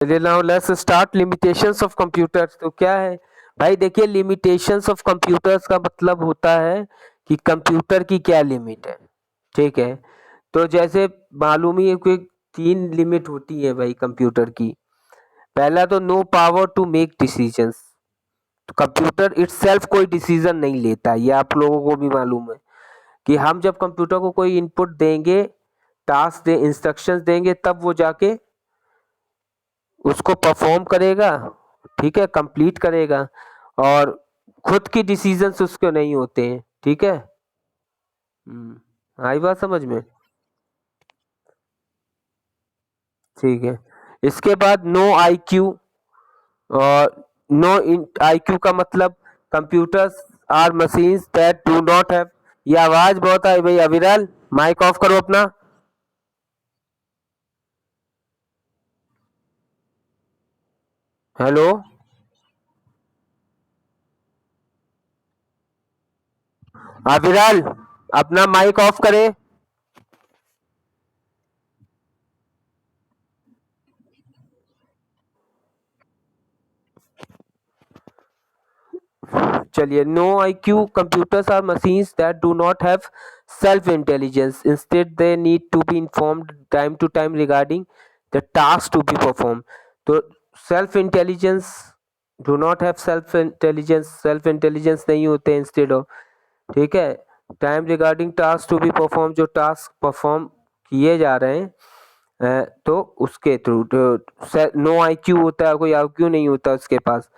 चलिए now let's start limitations of computers. तो क्या है भाई, देखिए लिमिटेशंस ऑफ कंप्यूटर्स का मतलब होता है कि कंप्यूटर की क्या लिमिट है। ठीक है, तो जैसे मालूम ही है कि 3 लिमिट होती है भाई कंप्यूटर की। पहला तो no power to make decisions, तो कंप्यूटर इटसेल्फ कोई डिसीजन नहीं लेता, ये आप लोगों को भी मालूम है कि हम जब कंप्यूटर को कोई इनपुट देंगे, टास्क दे इंस्ट्रक्शंस देंगे, तब वो जाके उसको परफॉर्म करेगा। ठीक है, कंप्लीट करेगा, और खुद की डिसीजंस उसके नहीं होते हैं। ठीक है। आई बात समझ में? ठीक है, इसके बाद नो आईक्यू। और नो आईक्यू का मतलब computers are machines that do not have. ये आवाज बहुत आई भाई, अविरल माइक ऑफ करो अपना। हेलो अविरल, अपना माइक ऑफ करे। चलिए, no IQ computers are machines that do not have self intelligence, instead they need to be informed time to time regarding the task to be perform. तो self intelligence, do not have self intelligence नहीं होते instead of. ठीक है, time regarding task to be perform, जो task perform किए जा रहे हैं तो उसके थ्रू नो आईक्यू होता है, कोई आईक्यू नहीं होता उसके पास।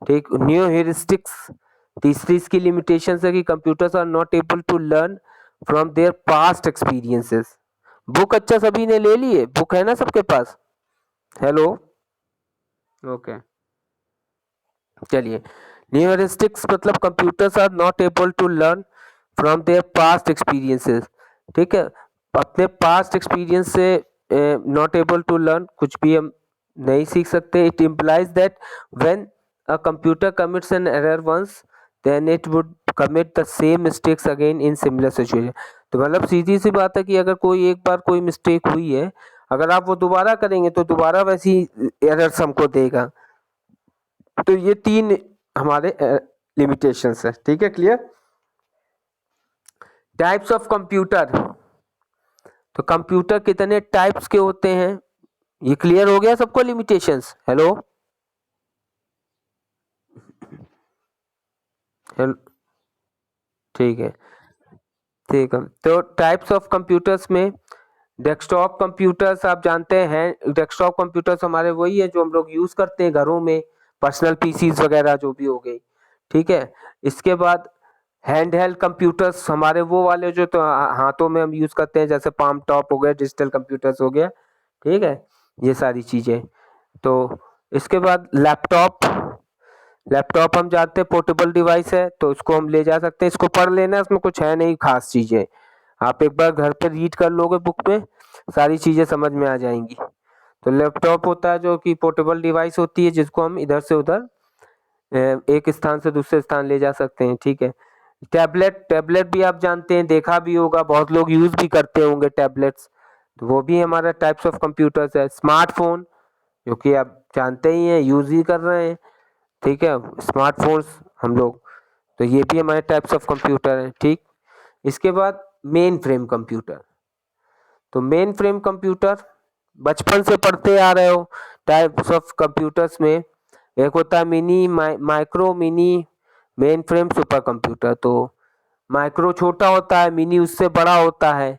ठीक, न्यू हेरिस्टिक्स। तीसरी इसकी लिमिटेशन है कि computers are not able to learn from their past experiences. Book अच्छा सभी ने ले ली है, बुक है ना सबके पास? Hello, okay. चलिए, न्यू हेरिस्टिक्स मतलब computers are not able to learn from their past experiences. ठीक है, अपने पास्ट एक्सपीरियंस से नॉट एबल टू लर्न, कुछ भी हम नहीं सीख सकते। It implies that when a computer commits an error once, then it would commit the same mistakes again in similar situation. तो मतलब सीधी सी बात है कि अगर कोई एक बार कोई मिस्टेक हुई है, अगर आप वो दोबारा करेंगे तो दोबारा वैसी एरर्स हमको देगा। तो ये 3 हमारे लिमिटेशंस है। ठीक है, क्लियर? Types of computer. तो कंप्यूटर कितने टाइप्स के होते हैं, ये क्लियर हो गया सबको? Limitations, hello hello. ठीक है, ठीक है। तो टाइप्स ऑफ कंप्यूटर्स में डेस्कटॉप कंप्यूटर्स आप जानते हैं। डेस्कटॉप कंप्यूटर्स हमारे वही है जो हम लोग यूज करते हैं घरों में, पर्सनल पीसीज वगैरह जो भी हो गई। ठीक है, इसके बाद हैंड हेल्ड कंप्यूटर्स हमारे वो वाले जो तो हाथों में हम यूज करते हैं, जैसे पाम टॉप हो गया, डिजिटल कंप्यूटर्स हो गया। ठीक है, ये सारी चीजें। तो इसके बाद लैपटॉप। लैपटॉप हम जानते हैं पोर्टेबल डिवाइस है, तो इसको हम ले जा सकते हैं, इसको पढ़ लेना, इसमें कुछ है नहीं खास चीजें। आप एक बार घर पे रीड कर लोगे बुक में, सारी चीजें समझ में आ जाएंगी। तो लैपटॉप होता है जो कि पोर्टेबल डिवाइस होती है, जिसको हम इधर से उधर एक स्थान से दूसरे स्थान ले जा सकते हैं। ठीक है, टैबलेट। टैबलेट भी आप जानते हैं, देखा भी होगा, बहुत लोग यूज भी करते होंगे टैबलेट्स। तो वो भी हमारा टाइप्स ऑफ कंप्यूटर्स है। स्मार्टफोन, जो कि आप जानते ही हैं, यूज ही कर रहे हैं। ठीक है, स्मार्टफोन्स हम लोग, तो ये भी हमारे टाइप्स ऑफ कंप्यूटर हैं। ठीक, इसके बाद मेन फ्रेम कंप्यूटर। तो मेन फ्रेम कंप्यूटर बचपन से पढ़ते आ रहे हो टाइप्स ऑफ कंप्यूटर्स में। एक होता है mini, micro, mini, main frame, super computer. तो माइक्रो छोटा होता है, मिनी उससे बड़ा होता है।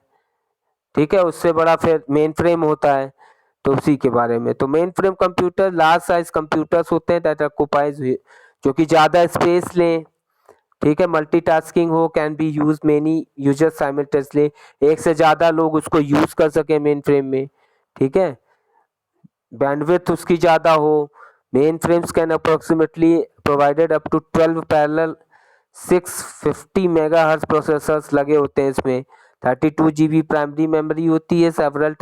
ठीक है, उससे बड़ा फिर मेन फ्रेम होता है। तो उसी के बारे में, तो main frame computer large size computers होते हैं दैट ऑक्युपाइज, जो कि ज़्यादा स्पेस लें। ठीक है, मल्टीटास्किंग हो, can be use many users simultaneously, एक से ज़्यादा लोग उसको यूज कर सके मेन फ्रेम में। ठीक है, बैंडविड्थ उसकी ज़्यादा हो। Mainframes can approximately provided up to 12 parallel 650 megahertz processors लगे होते हैं इसमें। 32 GB प्राइमरी मेमोरी होती है, several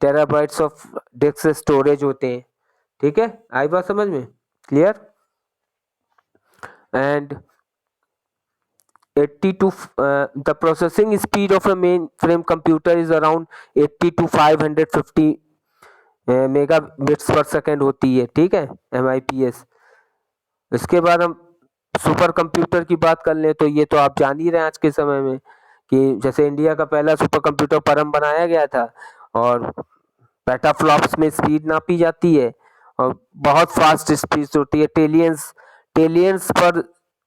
terabytes of disk storage होते हैं। ठीक है, आई बात समझ में? Clear? And 80 to the processing speed of a mainframe computer is around 80 to 550 mega bits पर सेकेंड होती है, ठीक है, MIPS। इसके बाद हम सुपर कंप्यूटर की बात कर लें तो ये तो आप जान ही रहे हैं आज के समय में कि जैसे इंडिया का पहला सुपर कंप्यूटर परम बनाया गया था और पेटाफ्लॉप्स में स्पीड नापी जाती है और बहुत फास्ट स्पीड होती है, टेलियंस टेलियंस पर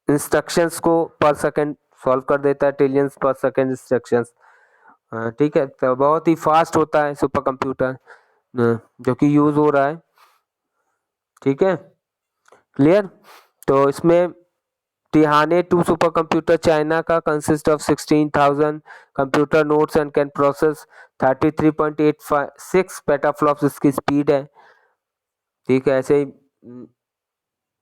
इंस्ट्रक्शंस को पर सेकंड सॉल्व कर देता है, टेलियंस पर सेकंड इंस्ट्रक्शंस। ठीक है, तो बहुत ही फास्ट होता है सुपर कंप्यूटर जो कि यूज हो रहा है, ठीक है, क्लियर। तो इसमें टिहाने टू सुपर कंप्यूटर चाइना का consist of 16,000 computer nodes and can process 33.86 petaflops इसकी स्पीड है, ठीक है। ऐसे ही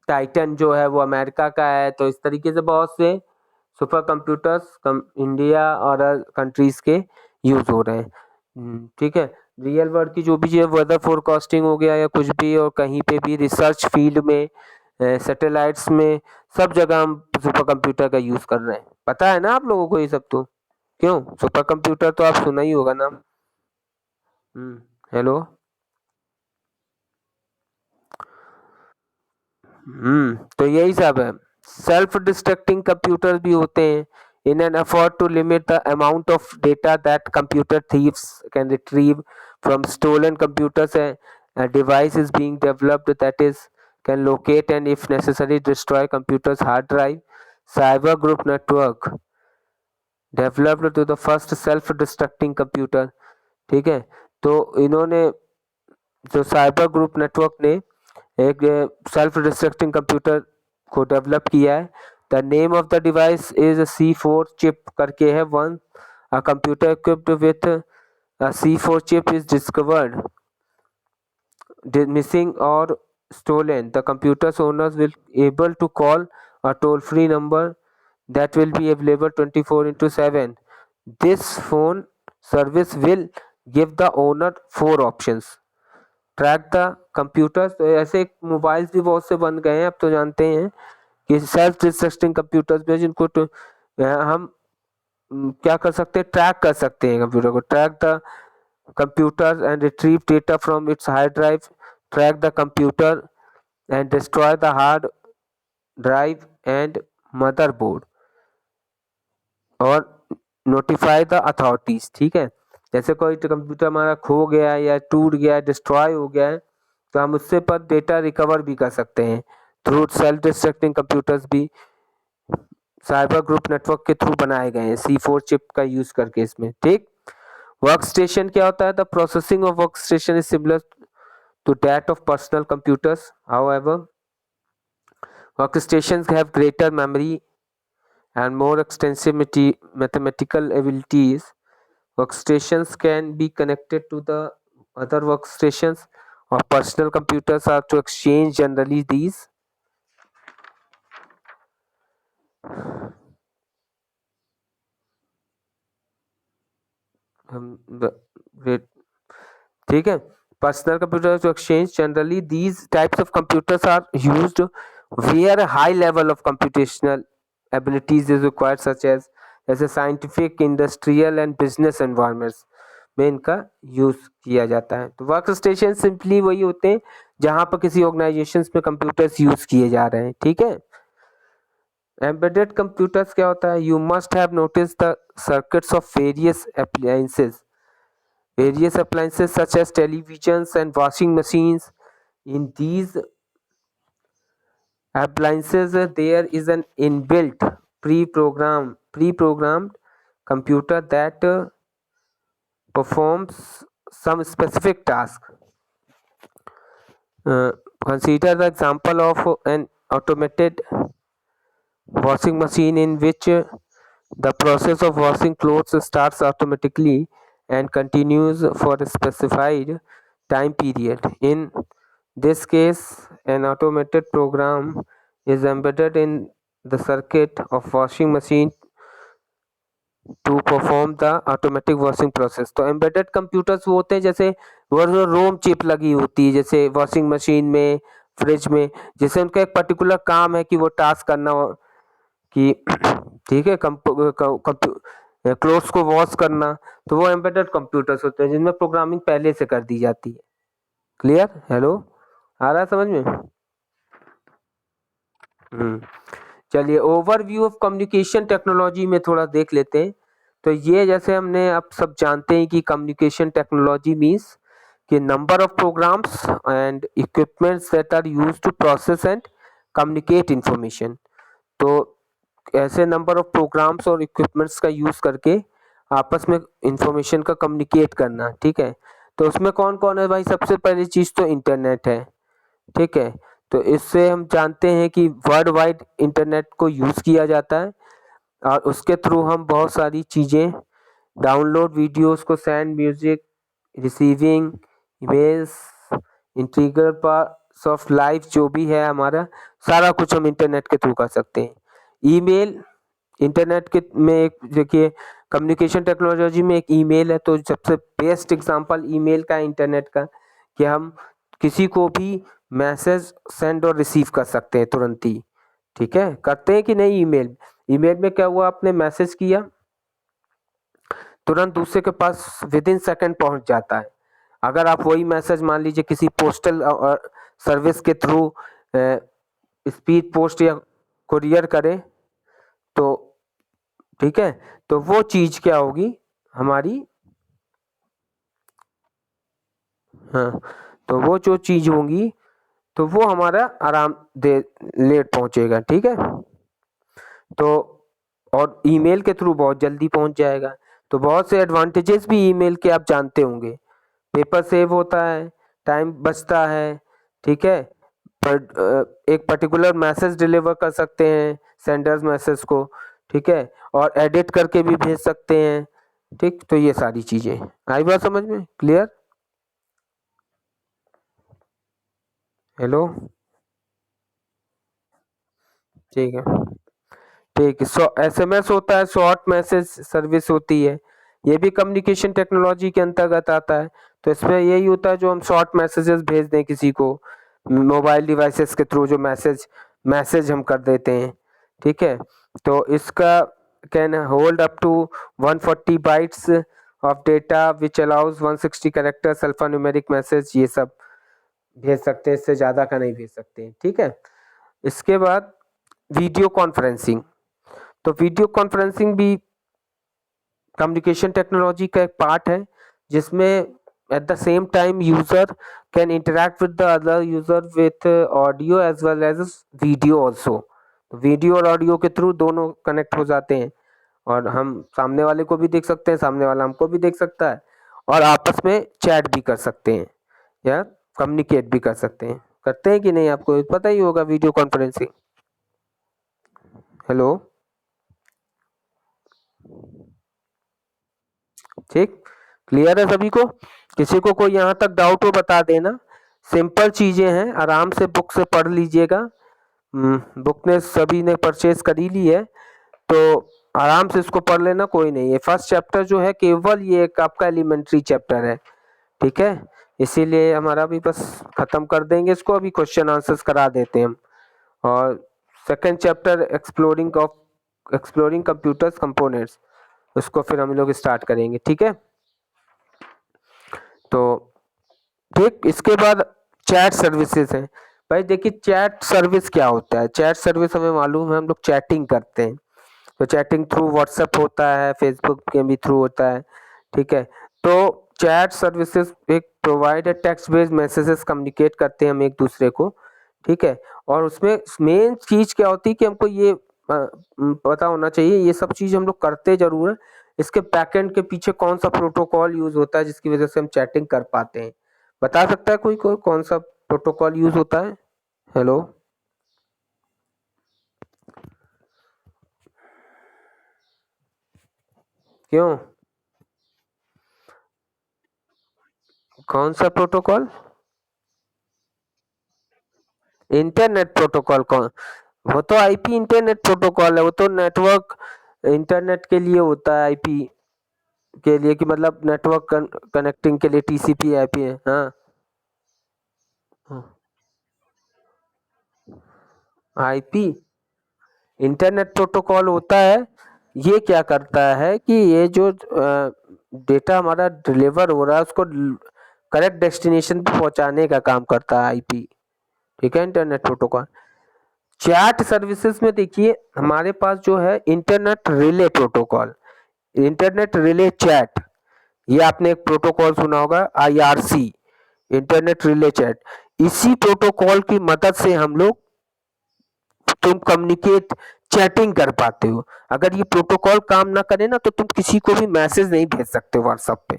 टाइटन जो है वो अमेरिका का है। तो इस तरीके से बहुत से सुपर कंप्यूटर्स इंडिया और कंट्रीज के यूज हो रहे हैं, ठीक है। रियल वर्ल्ड की जो भी है वेदर फोरकास्टिंग हो गया या कुछ भी, और कहीं पे भी रिसर्च फील्ड में, सैटेलाइट्स में, सब जगह हम सुपर कंप्यूटर का यूज कर रहे हैं। पता है ना आप लोगों को ये सब? तो क्यों, सुपर कंप्यूटर तो आप सुना ही होगा नाम। हेलो। तो यही सब है। सेल्फ डिस्ट्रक्टिंग कंप्यूटर भी होते हैं। In an effort to limit the amount of data that computer thieves can retrieve from stolen computers, a device is being developed that is can locate and if necessary destroy computers hard drive. Cyber group network developed to the first self destructing computer, ठीक है। तो इन्होंने जो cyber group network ने एक self distracting computer को develop किया है। The name of the device is C4 chip करके है। One a computer equipped with C4 chip is discovered missing or stolen, the computer's owners will able to call a toll-free number that will be available 24/7. This phone service will give the owner four options. Track the computers. तो ऐसे mobiles भी बहुत से बन गए हैं, अब तो जानते हैं कि सेल्फ डिस्ट्रक्टिंग कंप्यूटर्स में जिनको तो हम क्या कर सकते हैं, ट्रैक कर सकते हैं कंप्यूटर को। Track the computer and retrieve data from its hard drive, track the computer and destroy the hard drive and motherboard और नोटिफाई द अथॉरिटीज, ठीक है। जैसे कोई कंप्यूटर हमारा खो गया या टूट गया, डिस्ट्रॉय हो गया है, तो हम उससे पर डेटा रिकवर भी कर सकते हैं थ्रू सेल्फ डिस्ट्रक्टिंग कंप्यूटर्स भी साइबर ग्रुप नेटवर्क के थ्रू बनाए गए हैं C4 चिप का यूज करके इसमें, ठीक। वर्क स्टेशन क्या होता है? The processing of work station is similar to that of personal computers. However, workstations have greater memory and more extensive mathematical abilities. Workstations can be connected to the other workstations or personal computers are to exchange generally these. ठीक है, personal computers to exchange generally these types of computers are used where a high level of computational abilities is required such as जैसे scientific, industrial and business environments में इनका use किया जाता है। तो work station simply वही होते हैं जहां पर किसी ऑर्गेनाइजेशंस में कंप्यूटर्स यूज किए जा रहे हैं, ठीक है। एम्बेडेड कंप्यूटर्स क्या होता है? You must have notice the circuits of various appliances such as televisions and washing machines. In these appliances there is an inbuilt pre-programmed computer that performs some specific task. Consider the example of an automated washing machine in which the process of washing clothes starts automatically and continues for a specified time period. In this case, an automated program is embedded in the circuit of washing machine to perform the automatic washing process. तो embedded computers वो होते हैं जैसे वो ROM chip लगी होती है जैसे वॉशिंग मशीन में, फ्रिज में, जैसे उनका एक पर्टिकुलर काम है कि वो टास्क करना कि ठीक है क्लोथ्स को वॉश करना, तो वो एम्बेडेड कंप्यूटर्स होते हैं जिनमें प्रोग्रामिंग पहले से कर दी जाती है। क्लियर? हेलो, आ रहा है समझ में? चलिए, ओवरव्यू ऑफ कम्युनिकेशन टेक्नोलॉजी में थोड़ा देख लेते हैं। तो ये जैसे हमने अब सब जानते हैं कि कम्युनिकेशन टेक्नोलॉजी मीन्स कि number of programs and equipments that are used to process and communicate information. तो ऐसे नंबर ऑफ प्रोग्राम्स और इक्विपमेंट्स का यूज करके आपस में इंफॉर्मेशन का कम्युनिकेट करना, ठीक है। तो उसमें कौन कौन है भाई? सबसे पहली चीज तो इंटरनेट है, ठीक है। तो इससे हम जानते हैं कि वर्ल्ड वाइड इंटरनेट को यूज किया जाता है और उसके थ्रू हम बहुत सारी चीजें डाउनलोड, वीडियोस को send, music, receiving, emails, integral parts of life जो भी है हमारा, सारा कुछ हम इंटरनेट के थ्रू कर सकते हैं। ईमेल, इंटरनेट के में एक देखिए, कम्युनिकेशन टेक्नोलॉजी में एक ईमेल है, तो सबसे बेस्ट एग्जांपल ईमेल का, इंटरनेट का, कि हम किसी को भी मैसेज सेंड और रिसीव कर सकते हैं तुरंत ही, ठीक है। करते हैं कि नहीं? ईमेल, ईमेल में क्या हुआ, आपने मैसेज किया, तुरंत दूसरे के पास विद इन सेकंड पहुंच जाता है। अगर आप वही मैसेज मान लीजिए किसी पोस्टल सर्विस के थ्रू स्पीड पोस्ट या कुरियर करें, तो ठीक है, तो वो चीज क्या होगी हमारी, हाँ, तो वो जो चीज होंगी तो वो हमारा आराम दे लेट पहुंचेगा, ठीक है। तो और ईमेल के थ्रू बहुत जल्दी पहुंच जाएगा। तो बहुत से एडवांटेजेस भी ईमेल के आप जानते होंगे। पेपर सेव होता है, टाइम बचता है, ठीक है। पर एक पर्टिकुलर मैसेज डिलीवर कर सकते हैं, सेंडर्स मैसेज को, ठीक है, और एडिट करके भी भेज सकते हैं, ठीक। तो ये सारी चीजें आई बात समझ में? क्लियर? हेलो, ठीक है, ठीक है। एसएमएस होता है, शॉर्ट मैसेज सर्विस होती है, ये भी कम्युनिकेशन टेक्नोलॉजी के अंतर्गत आता है। तो इसमें यही होता है जो हम शॉर्ट मैसेजेस भेज दें किसी को, मोबाइल डिवाइसेस के थ्रू जो मैसेज मैसेज हम कर देते हैं, ठीक है। तो इसका can hold up to 140 bytes of data which allows 160 characters alphanumeric message, ये सब भेज सकते हैं, इससे ज़्यादा का नहीं भेज सकते हैं, ठीक है। इसके बाद वीडियो कॉन्फ्रेंसिंग। तो वीडियो कॉन्फ्रेंसिंग भी कम्युनिकेशन टेक्नोलॉजी का एक पार्ट है, जिसमें at the same time user can interact with the other user with audio as well as video also. Video और ऑडियो के थ्रू दोनों कनेक्ट हो जाते हैं, और हम सामने वाले को भी देख सकते हैं, सामने वाला हमको भी देख सकता है, और आपस में चैट भी कर सकते हैं या कम्युनिकेट भी कर सकते हैं। करते हैं कि नहीं? आपको पता ही होगा वीडियो कॉन्फ्रेंसिंग। हेलो, ठीक, क्लियर है सभी को? किसी को कोई यहाँ तक डाउट हो बता देना। सिंपल चीजें हैं, आराम से बुक से पढ़ लीजिएगा। बुक ने सभी ने परचेज कर ही ली है, तो आराम से इसको पढ़ लेना, कोई नहीं है। फर्स्ट चैप्टर जो है केवल ये एक आपका एलिमेंट्री चैप्टर है, ठीक है। इसीलिए हमारा भी बस खत्म कर देंगे इसको, अभी क्वेश्चन आंसर्स करा देते हैं हम। और second chapter exploring computers components, उसको फिर हम लोग स्टार्ट करेंगे, ठीक है। तो ठीक, इसके बाद चैट सर्विसेज है। भाई देखिए, चैट सर्विस क्या होता है? चैट सर्विस हमें मालूम है, हम लोग चैटिंग करते हैं, तो चैटिंग थ्रू व्हाट्सएप होता है, फेसबुक के भी थ्रू होता है, ठीक है। तो चैट सर्विसेज एक प्रोवाइड है टेक्स्ट बेस्ड मैसेजेस कम्युनिकेट करते हैं हम एक दूसरे को, ठीक है। और उसमें मेन चीज क्या होती है कि हमको ये पता होना चाहिए, ये सब चीज हम लोग करते जरूर है, इसके बैकएंड के पीछे कौन सा प्रोटोकॉल यूज होता है जिसकी वजह से हम चैटिंग कर पाते हैं? बता सकता है कोई कौन सा प्रोटोकॉल यूज होता है? हेलो, क्यों? कौन सा प्रोटोकॉल? इंटरनेट प्रोटोकॉल कौन? वो तो आईपी इंटरनेट प्रोटोकॉल है, वो तो नेटवर्क इंटरनेट के लिए होता है, आईपी के लिए, कि मतलब नेटवर्क कनेक्टिंग के लिए टीसीपी आईपी है, हाँ। आईपी इंटरनेट प्रोटोकॉल होता है, ये क्या करता है कि ये जो डेटा हमारा डिलीवर हो रहा है उसको करेक्ट डेस्टिनेशन पे पहुंचाने का काम करता है आईपी, ठीक है, इंटरनेट प्रोटोकॉल। चैट सर्विसेज में देखिए हमारे पास जो है internet relay protocol, internet relay chat, ये आपने एक प्रोटोकॉल सुना होगा आईआरसी, इंटरनेट रिले चैट। इसी प्रोटोकॉल की मदद से हम लोग तुम कम्युनिकेट चैटिंग कर पाते हो। अगर ये प्रोटोकॉल काम ना करे ना तो तुम किसी को भी मैसेज नहीं भेज सकते व्हाट्सएप पे।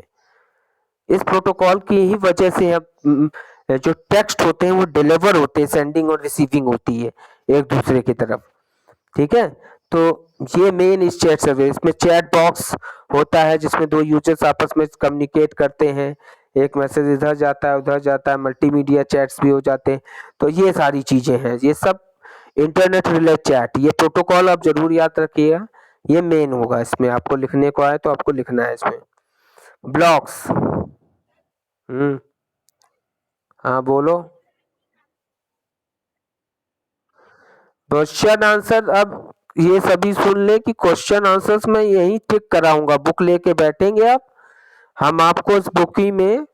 इस प्रोटोकॉल की ही वजह से अब जो टेक्स्ट होते हैं वो डिलीवर होते हैं, सेंडिंग और रिसीविंग होती है एक दूसरे की तरफ, ठीक है। तो ये मेन इस चैट सर्विस में चैट बॉक्स होता है जिसमें दो यूजर्स आपस में कम्युनिकेट करते हैं, एक मैसेज इधर जाता है उधर जाता है, मल्टीमीडिया चैट्स भी हो जाते हैं। तो ये सारी चीजें हैं, ये सब इंटरनेट रिले चैट, ये प्रोटोकॉल आप जरूर याद रखिएगा, ये मेन होगा इसमें, आपको लिखने को आए तो आपको लिखना है इसमें। ब्लॉक्स, हम्म, हाँ बोलो। क्वेश्चन आंसर, अब ये सभी सुन ले कि क्वेश्चन आंसर्स मैं यही टिक कराऊंगा, बुक लेके बैठेंगे आप, हम आपको इस बुक ही में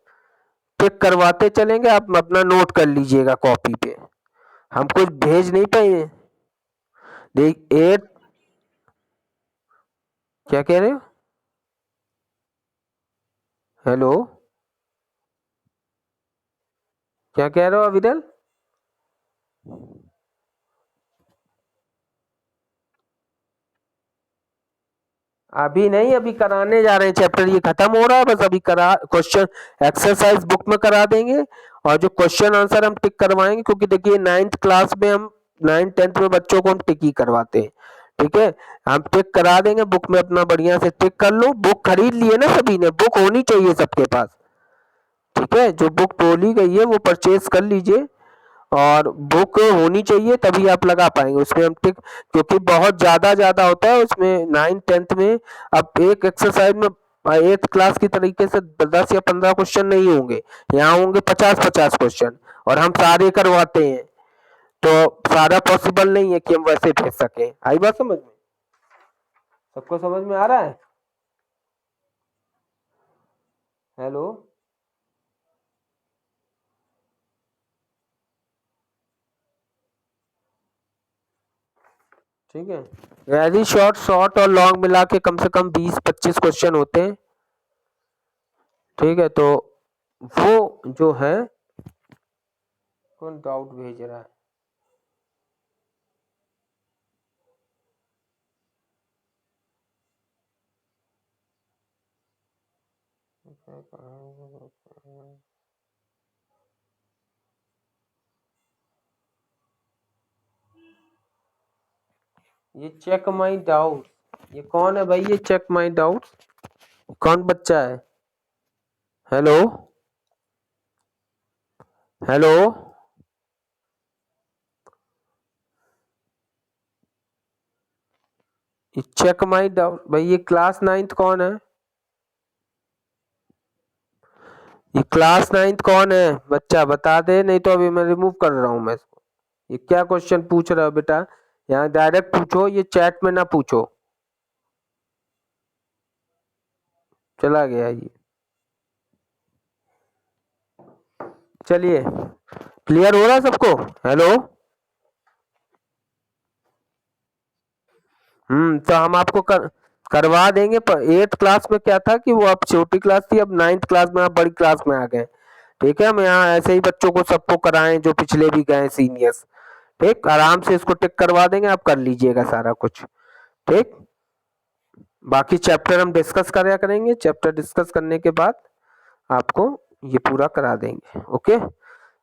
टिक करवाते चलेंगे, आप अपना नोट कर लीजिएगा कॉपी पे, हम कुछ भेज नहीं पाए। देख एट, क्या कह रहे हो, हेलो, क्या कह रहे हो अविरल? अभी नहीं, अभी कराने जा रहे हैं चैप्टर, ये खत्म हो रहा है बस, अभी करा क्वेश्चन एक्सरसाइज बुक में करा देंगे, और जो क्वेश्चन आंसर हम टिक करवाएंगे, क्योंकि देखिए 9th क्लास में हम 9th 10th में बच्चों को हम टिक ही करवाते हैं, ठीक है। हम टिक करा देंगे बुक में, अपना बढ़िया से टिक कर लो, बुक खरीद लिए ना सभी ने, बुक होनी चाहिए सबके पास, ठीक है, जो बुक बोली गई है वो परचेज कर लीजिए, और बुक होनी चाहिए तभी आप लगा पाएंगे उसमें हम टिक, क्योंकि बहुत ज्यादा ज्यादा होता है उसमें 9th 10th में। अब एक एक्सरसाइज में 8th क्लास की तरीके से 10 या 15 क्वेश्चन नहीं होंगे, यहाँ होंगे 50-50 क्वेश्चन, और हम सारे करवाते हैं, तो सारा पॉसिबल नहीं है कि हम वैसे भेज सके। आई बात समझ में, सबको समझ में आ रहा है? हेलो, ठीक है, वेरी शॉर्ट, शॉर्ट और लॉन्ग मिला के कम से कम 20-25 क्वेश्चन होते हैं, ठीक है। तो वो जो है, कौन डाउट भेज रहा है? ये चेक माई डाउट, ये कौन है भाई, ये चेक माई डाउट कौन बच्चा है? हेलो, हेलो, ये चेक माई डाउट भाई, ये क्लास 9th कौन है? ये क्लास 9th कौन है बच्चा, बता दे, नहीं तो अभी मैं रिमूव कर रहा हूँ मैं इसको। ये क्या क्वेश्चन पूछ रहा है बेटा, यहाँ डायरेक्ट पूछो, ये चैट में ना पूछो। चला गया ये, चलिए, क्लियर हो रहा है सबको? हेलो, तो हम आपको करवा देंगे, पर 8th क्लास में क्या था कि वो अब छोटी क्लास थी, अब 9th क्लास में आप बड़ी क्लास में आ गए, ठीक है। हम यहाँ ऐसे ही बच्चों को सबको कराएं जो पिछले भी गए सीनियर्स, ठीक, आराम से इसको टिक करवा देंगे, आप कर लीजिएगा सारा कुछ, ठीक। बाकी चैप्टर हम डिस्कस करा करेंगे, चैप्टर डिस्कस करने के बाद आपको ये पूरा करा देंगे, ओके।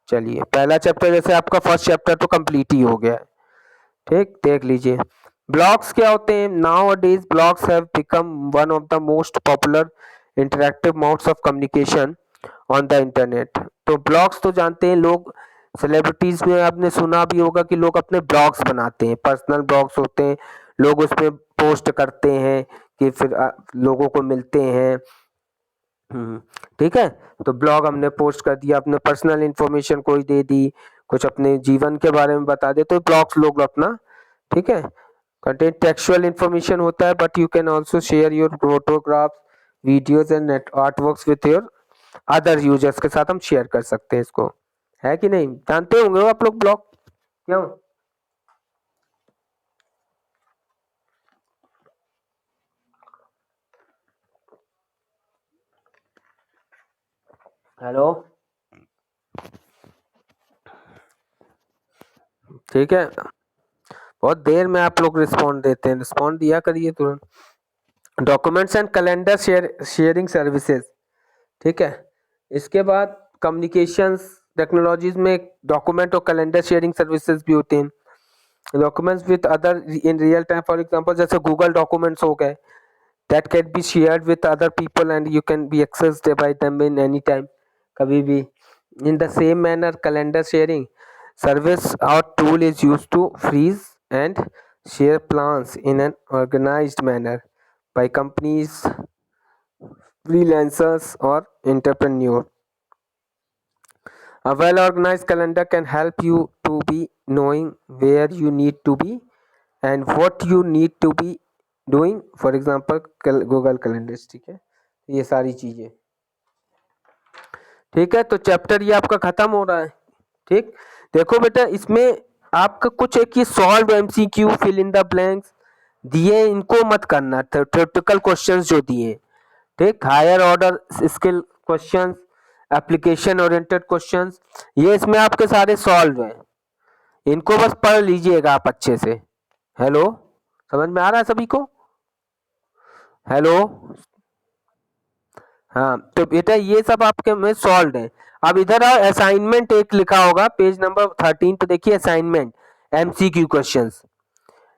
चलिए, पहला चैप्टर जैसे आपका फर्स्ट चैप्टर तो कंप्लीट ही हो गया है, ठीक, देख लीजिए। ब्लॉग्स क्या होते हैं? Now days blogs have become one of the most popular interactive modes of communication on the internet. तो ब्लॉग्स तो जानते हैं लोग, सेलिब्रिटीज में आपने सुना भी होगा कि लोग अपने ब्लॉग्स बनाते हैं, पर्सनल ब्लॉग्स होते हैं, लोग उसमें पोस्ट करते हैं कि फिर लोगों को मिलते हैं, ठीक है। तो ब्लॉग हमने पोस्ट कर दिया, अपने पर्सनल इंफॉर्मेशन कोई दे दी, कुछ अपने जीवन के बारे में बता दे, तो ब्लॉग्स लोग अपना, ठीक है। कंटेंट टेक्सुअल इंफॉर्मेशन होता है, but you can also share your photographs, videos and art works with your other users के साथ हम शेयर कर सकते हैं इसको, है कि नहीं? जानते होंगे वो आप लोग ब्लॉक, क्यों? हेलो, ठीक है, बहुत देर में आप लोग रिस्पॉन्ड देते हैं, रिस्पॉन्ड दिया करिए तुरंत। Documents and calendar sharing services, ठीक है। इसके बाद कम्युनिकेशंस टेक्नोलॉजीज में डॉक्यूमेंट और कैलेंडर शेयरिंग सर्विसेज भी होते हैं। Documents with other in real time, for example जैसे गूगल डॉक्यूमेंट्स हो गए, that can be shared with other people and you can be accessed bye them in any time, कभी भी। In the same manner calendar sharing service or tool is used to freeze and share plans in an organized manner by companies, freelancers or entrepreneur. A well organized calendar can help you to be knowing where you need to be and what you need to be doing, for example Google Calendars, ठीक है, ये सारी चीजें, ठीक है। तो chapter ये आपका खत्म हो रहा है, ठीक। देखो बेटा, इसमें आपका कुछ एक ये solve MCQ, fill in the blanks दिए, इनको मत करना, थ्योरेटिकल क्वेश्चंस जो दिए, ठीक। Higher order skill questions, application oriented questions, ये इसमें आपके सारे सॉल्व हैं, इनको बस पढ़ लीजिएगा आप अच्छे से। हेलो, समझ में आ रहा है सभी को? हेलो, हाँ, तो बेटा ये सब आपके में सॉल्व है। अब इधर आओ, असाइनमेंट एक लिखा होगा पेज नंबर 13 पे, देखिए असाइनमेंट एमसीक्यू क्वेश्चंस,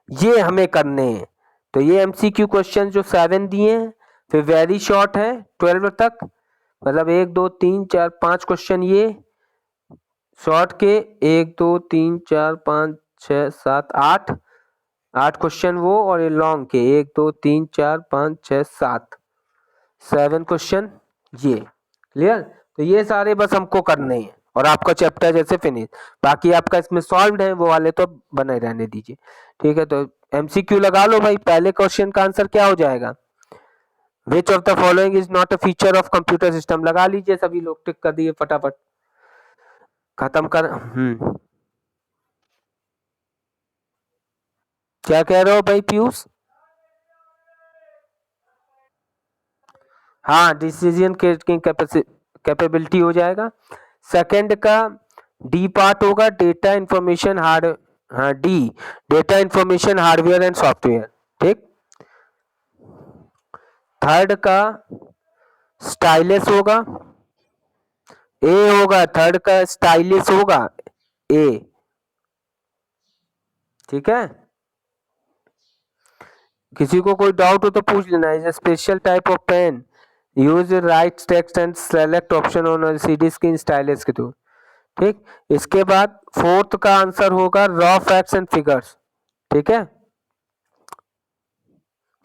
ये हमें करने हैं। तो ये एमसीक्यू क्वेश्चन जो 7 दिए हैं, फिर वेरी शॉर्ट है 12 तक, मतलब 1 2 3 4 5 क्वेश्चन ये शॉर्ट के, 1 2 3 4 5 6 7 8 क्वेश्चन वो, और ये लॉन्ग के 1 2 3 4 5 6 7 क्वेश्चन ये, क्लियर? तो ये सारे बस हमको करने हैं और आपका चैप्टर जैसे फिनिश, बाकी आपका इसमें सॉल्व है वो वाले तो बने रहने दीजिए, ठीक है। तो एमसीक्यू लगा लो भाई, पहले क्वेश्चन का आंसर क्या हो जाएगा? Which of the following is not a feature of computer system, लगा लीजिए सभी लोग, टिक कर दिए फटाफट, खत्म कर। क्या कह रहे हो भाई पीयूष? हाँ, डिसीजन कैपेबिलिटी हो जाएगा। सेकंड का डी पार्ट होगा, डेटा इंफॉर्मेशन हार्ड, हाँ D, data information hardware and software, ठीक। थर्ड का स्टाइलिस होगा, ए होगा, थर्ड का स्टाइलिस होगा, ए, ठीक है। किसी को कोई डाउट हो तो पूछ लेना। Is special type of pen use write text and select option on LCD screen stylus के थ्रू, ठीक। इसके बाद फोर्थ का आंसर होगा रॉ फैक्ट्स एंड फिगर्स, ठीक है।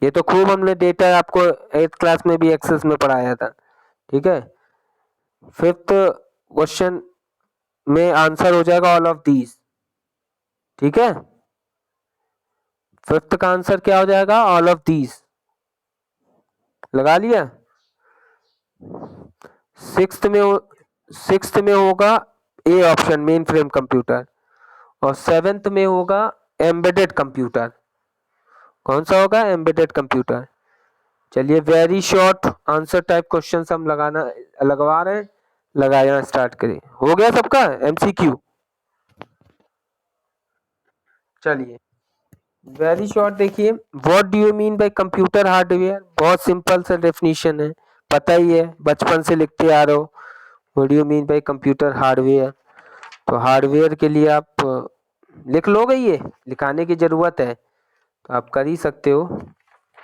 ये तो खूब हमने डेटा आपको 8th क्लास में भी एक्सेस में पढ़ाया था, ठीक है। फिफ्थ क्वेश्चन में आंसर हो जाएगा ऑल ऑफ दीज, ठीक है। फिफ्थ का आंसर क्या हो जाएगा? ऑल ऑफ दीज, लगा लिया। सिक्स्थ में होगा A option, mainframe computer, और सेवेंथ में होगा एम्बेडेड कंप्यूटर। कौन सा होगा? Embedded computer. चलिए, very short answer type question हम लगवा रहे हैं, लगाना स्टार्ट करें। हो गया सबका एमसीक्यू? चलिए, वेरी शॉर्ट देखिए, what do you mean by computer hardware? बहुत सिंपल सा डेफिनेशन है, पता ही है, बचपन से लिखते आ रहे हो। What do you mean by computer hardware? तो हार्डवेयर के लिए आप लिख लोगे, ये लिखाने की जरूरत है तो आप कर ही सकते हो,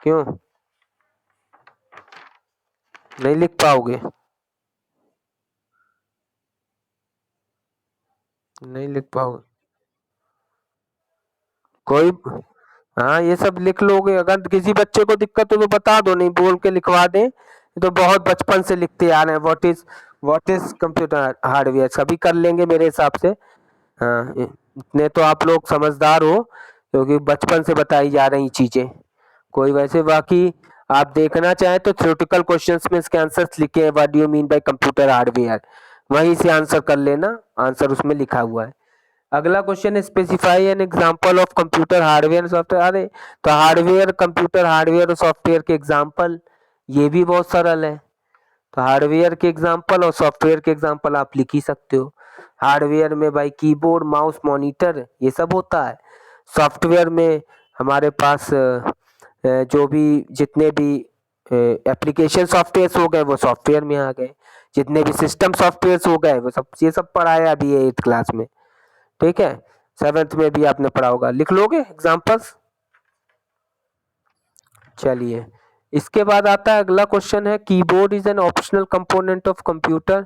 क्यों नहीं लिख पाओगे? नहीं लिख पाओगे कोई, हाँ ये सब लिख लोगे। अगर किसी बच्चे को दिक्कत हो तो बता दो, नहीं बोल के लिखवा दें। ये तो बहुत बचपन से लिखते आ रहे हैं, व्हाट इज कंप्यूटर हार्डवेयर, सभी कर लेंगे मेरे हिसाब से। हाँ, इतने तो आप लोग समझदार हो क्योंकि बचपन से बताई जा रही चीजें। कोई वैसे, बाकी आप देखना चाहें तो थ्योरेटिकल क्वेश्चंस में इसके आंसर्स लिखे हैं, what do you mean by computer hardware, वहीं से आंसर कर लेना, आंसर उसमें लिखा हुआ है। अगला क्वेश्चन है specify an example of computer hardware software. अरे तो हार्डवेयर, कंप्यूटर हार्डवेयर और सॉफ्टवेयर के एग्जांपल, ये भी बहुत सरल है। तो हार्डवेयर के एग्जांपल और सॉफ्टवेयर के एग्जांपल आप लिख ही सकते हो। हार्डवेयर में भाई कीबोर्ड, माउस, मॉनिटर ये सब होता है। सॉफ्टवेयर में हमारे पास जो भी जितने भी एप्लीकेशन सॉफ्टवेयर हो गए वो सॉफ्टवेयर में आ गए, जितने भी सिस्टम सॉफ्टवेयर हो गए वो सब, ये सब पढ़ाया अभी 8th क्लास में। ठीक है, 7th में भी आपने पढ़ा होगा। लिख लोगे एग्जांपल्स? चलिए, इसके बाद आता है अगला क्वेश्चन है keyboard is an optional component of computer,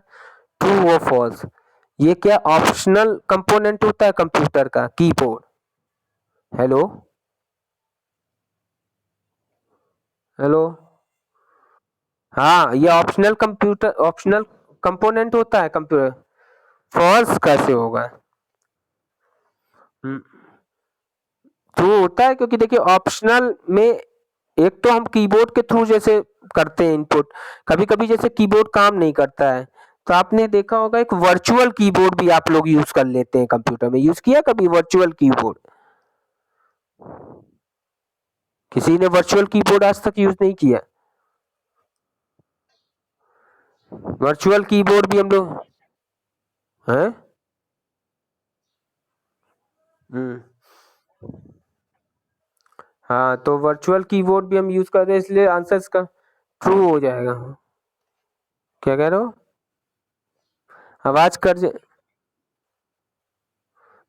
true और फॉल्स। ये क्या ऑप्शनल कंपोनेंट होता है कंप्यूटर का, कीबोर्ड? Hello hello. हाँ, ये ऑप्शनल कंप्यूटर, ऑप्शनल कंपोनेंट होता है कंप्यूटर। फॉल्स कैसे होगा? ट्रू होता है, क्योंकि देखिए ऑप्शनल में एक तो हम कीबोर्ड के थ्रू जैसे करते हैं इनपुट, कभी कभी जैसे कीबोर्ड काम नहीं करता है तो आपने देखा होगा एक वर्चुअल कीबोर्ड भी आप लोग यूज कर लेते हैं कंप्यूटर में। यूज किया कभी वर्चुअल कीबोर्ड? किसी ने वर्चुअल कीबोर्ड आज तक यूज नहीं किया? वर्चुअल कीबोर्ड भी हम लोग हैं। हम्म। हाँ, तो वर्चुअल कीबोर्ड भी हम यूज करते हैं, इसलिए आंसर इसका ट्रू हो जाएगा। क्या कह रहे हो? आवाज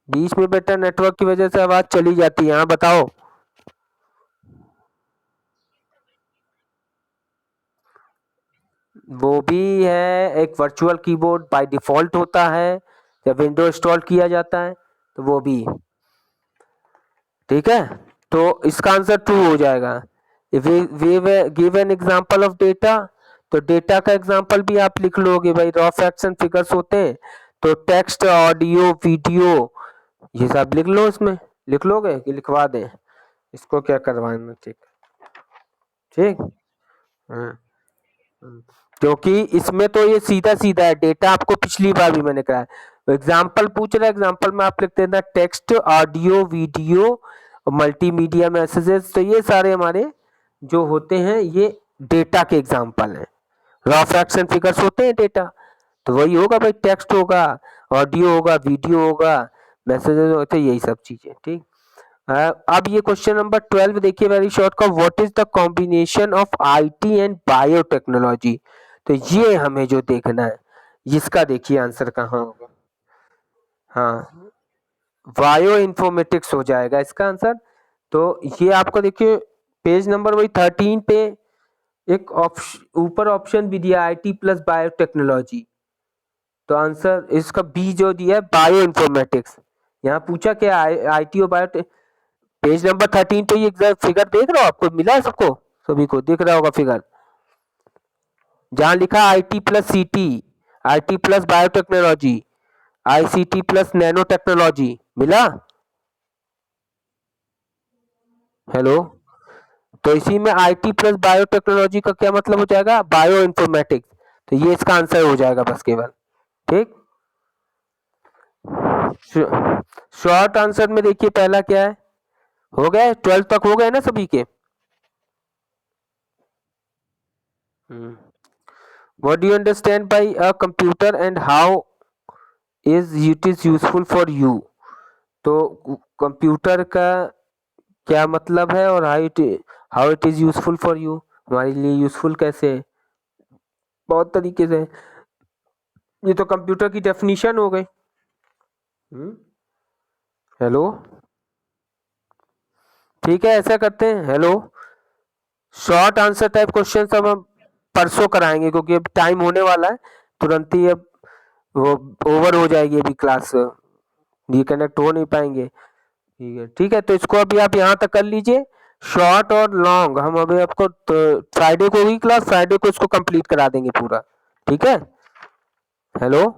बीच में बेटा नेटवर्क की वजह से आवाज चली जाती है। हाँ बताओ। वो भी है, एक वर्चुअल कीबोर्ड बाय डिफॉल्ट होता है जब विंडो इंस्टॉल किया जाता है, तो वो भी। ठीक है, तो इसका आंसर ट्रू हो जाएगा। Give an example of data, तो डेटा का एग्जांपल भी आप लिख लोगे भाई, रॉ फैक्ट्स एंड फिगर्स होते हैं, तो टेक्स्ट, ऑडियो, वीडियो, ये सब लिख लो इसमें। लिख लोगे कि लिखवा दें? इसको क्या करवाना? ठीक। ठीक। हाँ। क्योंकि इसमें तो ये सीधा सीधा है, डेटा आपको पिछली बार भी मैंने कहा है। एग्जाम्पल पूछ रहा है, एग्जाम्पल में आप लिखते हैं text, audio, video, multimedia messages, तो ये सारे हमारे जो होते हैं ये डेटा के एग्जाम्पल हैं। रॉ फैक्ट्स एंड फिगर्स होते हैं डेटा, तो वही होगा भाई, टेक्स्ट होगा, ऑडियो होगा, वीडियो होगा, मैसेजेस होते हैं, यही सब चीजें। ठीक। अब ये क्वेश्चन नंबर 12 देखिए, वेरी शॉर्ट का, what is the combination of IT and biotechnology. तो ये हमें जो देखना है, इसका देखिए आंसर कहाँ होगा। हाँ, बायो इन्फॉर्मेटिक्स हो जाएगा इसका आंसर। तो ये आपको देखिए पेज नंबर वही 13 पे एक ऑप्शन, ऊपर ऑप्शन भी दिया आईटी प्लस बायोटेक्नोलॉजी, तो आंसर इसका बी जो दिया है बायो इन्फॉर्मेटिक्स। यहाँ पूछा क्या, आईटी और बायो। पेज नंबर 13 पे ये एग्जैक्ट फिगर देख रहे हो, आपको मिला है सबको, सभी को दिख रहा होगा फिगर, जहां लिखा आईटी प्लस सीटी, IT plus biotechnology, ICT plus nano technology, मिला? हेलो। तो इसी में आईटी प्लस बायोटेक्नोलॉजी का क्या मतलब हो जाएगा, बायो इन्फॉर्मेटिक्स, तो ये इसका आंसर हो जाएगा बस केवल। ठीक। शॉर्ट आंसर में देखिए पहला क्या है, हो गए 12 तक हो गए ना सभी के? What do you understand by a computer and how is it is useful for you. तो कंप्यूटर का क्या मतलब है और how it is useful for you, हमारे लिए यूजफुल कैसे है? बहुत तरीके से। ये तो कंप्यूटर की डेफिनेशन हो गई। हम्म। हेलो। ठीक है, ऐसा करते हैं, hello, short answer type question सब हम परसों कराएंगे, क्योंकि अब टाइम होने वाला है, तुरंत ही अब वो ओवर हो जाएगी अभी क्लास, ये कनेक्ट हो नहीं पाएंगे। ठीक है, ठीक है, तो इसको अभी आप यहाँ तक कर लीजिए। शॉर्ट और लॉन्ग हम अभी आपको फ्राइडे को होगी क्लास, फ्राइडे को इसको कंप्लीट करा देंगे पूरा। ठीक है। हेलो।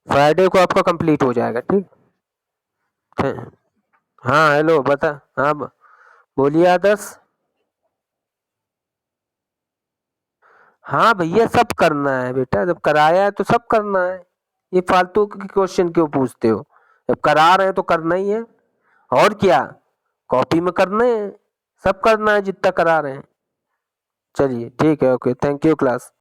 फ्राइडे को आपका कंप्लीट हो जाएगा। ठीक है। हाँ हेलो, बता। हाँ बोलिए आदर्श। हाँ भैया सब करना है बेटा, जब कराया है तो सब करना है। ये फालतू के क्वेश्चन क्यों पूछते हो? जब करा रहे हैं तो करना ही है। और क्या, कॉपी में करने हैं, सब करना है जितना करा रहे हैं। चलिए ठीक है, ओके, थैंक यू क्लास।